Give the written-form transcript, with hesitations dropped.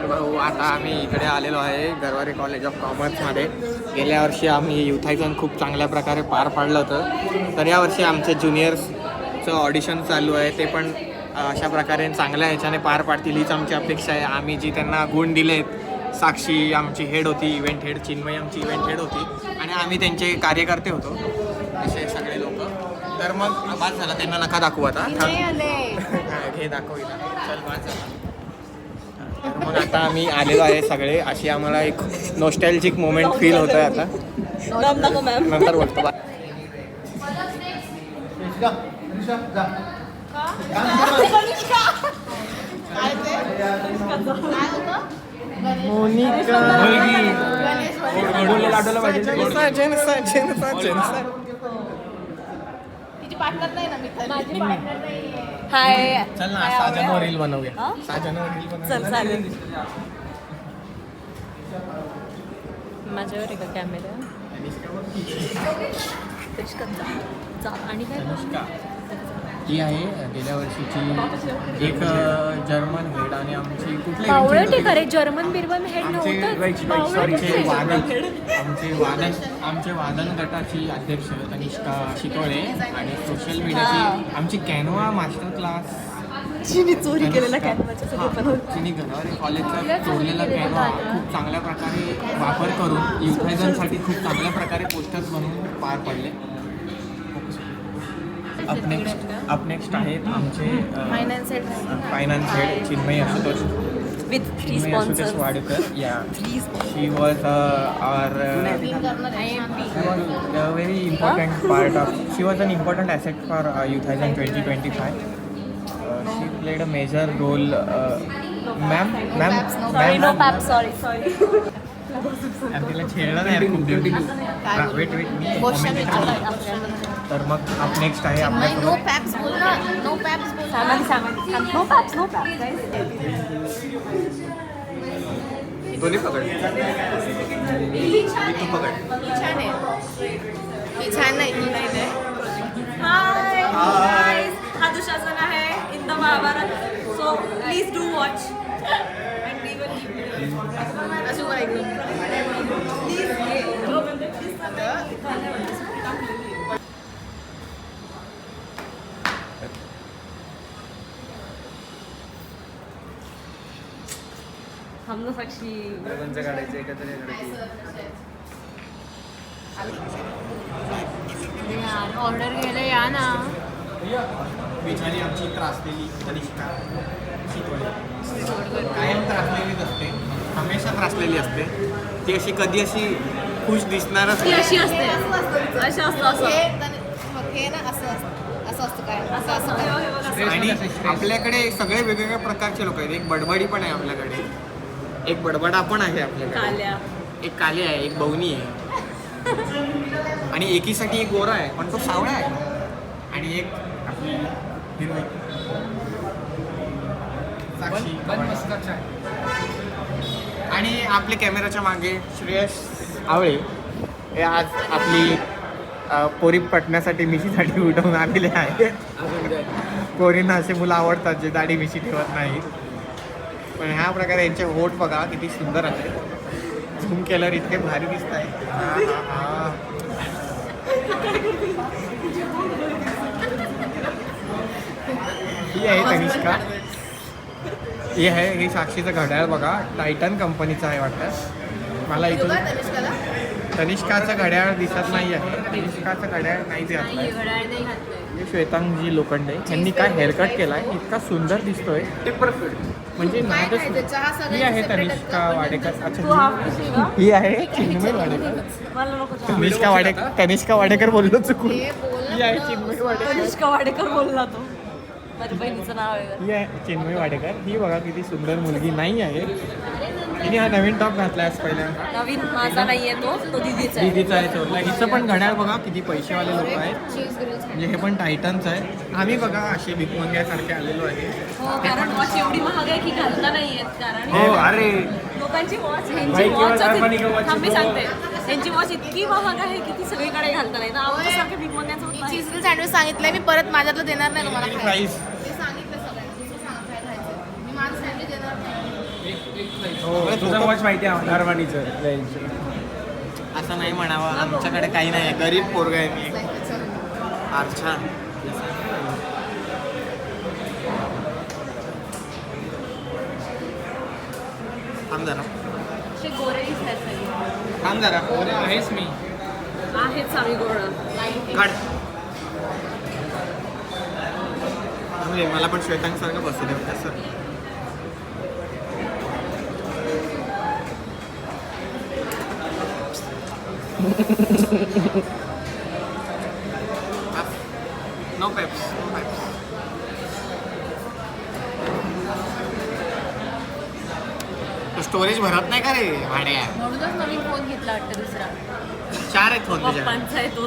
भाऊ आता आम्ही इकडे आलेलो आहे गरवारे कॉलेज ऑफ कॉमर्समध्ये. गेल्या वर्षी आम्ही युथायझन खूप चांगल्या प्रकारे पार पाडलं होतं. तर यावर्षी आमचे ज्युनियर्सचं ऑडिशन चालू आहे, ते पण अशा प्रकारे चांगल्या ह्याच्याने पार पाडतील हीच आमची अपेक्षा आहे. आम्ही जी त्यांना गुण दिलेत, साक्षी आमची हेड होती, इव्हेंट हेड, चिन्मयी आमची इव्हेंट हेड होती आणि आम्ही त्यांचे कार्यकर्ते होतो असे सगळे लोक. तर मग बाद झाला, त्यांना नका दाखवू आता. घे दाखव चल, बाद झाला. तर मग आता आम्ही आलेलो आहे सगळे, अशी आम्हाला एक नॉस्टॅल्जिक मोमेंट फील होत आहे आता. नंतर बोलतो. हाय, चल ना, साजनवर रील बनवूया. साजनवर रील बनवूया. चल चालेल. माझ्यावर आहे का कॅमेरा? आणि काय ही आहे गेल्या वर्षीची एक जर्मन हेड आणि आमची कुठले जर्मन बिर्मन हेड आमचे वादन गटाची अध्यक्ष तनिष्का शितोळे आणि सोशल मीडियाची आमची कॅनवा मास्टर क्लास चोरी केलेला कॅनवाच्या तिने गरवारे कॉलेजचा चोरलेला कॅनवा खूप चांगल्या प्रकारे वापर करून युथायझनसाठी खूप चांगल्या प्रकारे पोस्टर्स बनवून पार पडले. अप नेक्स्ट आहेत आमचे finance head Chinmayi Ashutosh with 3 sponsors Wadekar. She was very important part of, she was an important asset for युथायझन 2025. She played a major role. Ma'am तिला छेडलं नाही वेट तर मग अप नेक्स्ट आहे दोन्ही पकड तू पकड. हा दुःशासन आहे in the Mahabharata, so please do watch. हम साक्षी काढायचं एकत्र ऑर्डर घ्यायला या ना. बिचारी आमची त्रासलेली तनिष्का शितोळे कायम त्रासलेलीच असते, हमेशा त्रासलेली असते ती. अशी कधी अशी खुश दिसणारच ती अशी असते, अशी असतं आणि आपल्याकडे सगळे वेगवेगळ्या प्रकारचे लोक आहेत. एक बडबडी पण आहे आपल्याकडे, एक बडबडा पण आहे आपल्याकडे, एक काले आहे, एक बवनी आहे आणि एकीसाठी एक गोरा आहे पण तो सावळा आहे आणि एक आपली हिरवी साक्षी आणि आपल्या कॅमेराच्या मागे श्रेयस आवळे हे आज आपली पोरी पटण्यासाठी मिशीसाठी उठवून आलेले आहे. पोरींना असे मुलं आवडतात जे दाढी मिशी ठेवत नाहीत. पण ह्या प्रकारे यांचे होठ बघा किती सुंदर आहे, झूम केल्यावर इतके भारी दिसत आहे. ही आहे तनिष्का, ही आहे ही साक्षीचं घड्याळ बघा, टायटन कंपनीचं आहे वाटतं मला. इथून तनिष्काचं घड्याळ दिसत नाही आहे, तनिष्काचं घड्याळ नाही घातलंय. हे श्वेतांगी लोखंडे यांनी काय हेअरकट केलाय, इतका सुंदर दिसतोय म्हणजे ही आहे तनिष्का वाडेकर. अच्छा ही आहे चिन्मयी वाडेकर. तनिष्का वाडेकर बोललो चुकून. ही आहे चिन्मयी वाडेकर. तनिष्का वाडेकर बोलला तो, माझ्या बहिणीचं नाव आहे. ही आहे चिन्मयी वाडेकर. ही बघा किती सुंदर मुलगी नाही आहे. तिने हा नवीन टॉप घातला आज पहिल्यांदा. नवीन माझा नाहीये तो दीदीचा आहे चोरला. हिचं पण घड्याळ बघा किती पैसेवाले लोक आहेत, म्हणजे हे पण टायटनचं आहे. आम्ही बघा असे भिकमंग्यासारखे आलेलो आहे. कारण वॉच एवढी महाग आहे की घालता नाही येत. कारण हो अरे लोकांची वॉच मी सांगते त्यांची वॉच इतकी महाग आहे की ती सगळीकडे घालता नाही. आमच्यासारखे भिकमंग्याचं चीज सँडविच सांगितलंय मी, परत माझ्यातलं देणार नाही तुम्हाला. प्राईस सांगितलं सगळ्यांना, मी माझं सँडविच देणार नाही. हो तुझं वॉच माहिती आहे अरमानीचं असं नाही म्हणावं, आमच्याकडे काही नाही, गरीब पोरगा आहे मी. अच्छा थांब जरा, असे गोरे दिसतात सगळे. थांब जरा. आहेस मी आहेत आम्ही गोरं. काढ. म्हणजे मला पण श्वेतांगसारखं बसू दे कसं. No peps, no peps. Storage भरत नाही का रे भाड्या? म्हणूनच नवीन फोन घेतला वाटतं दुसरा. 4 आहेत फोन तुझ्याकडे. पप्पांचा आहे तो.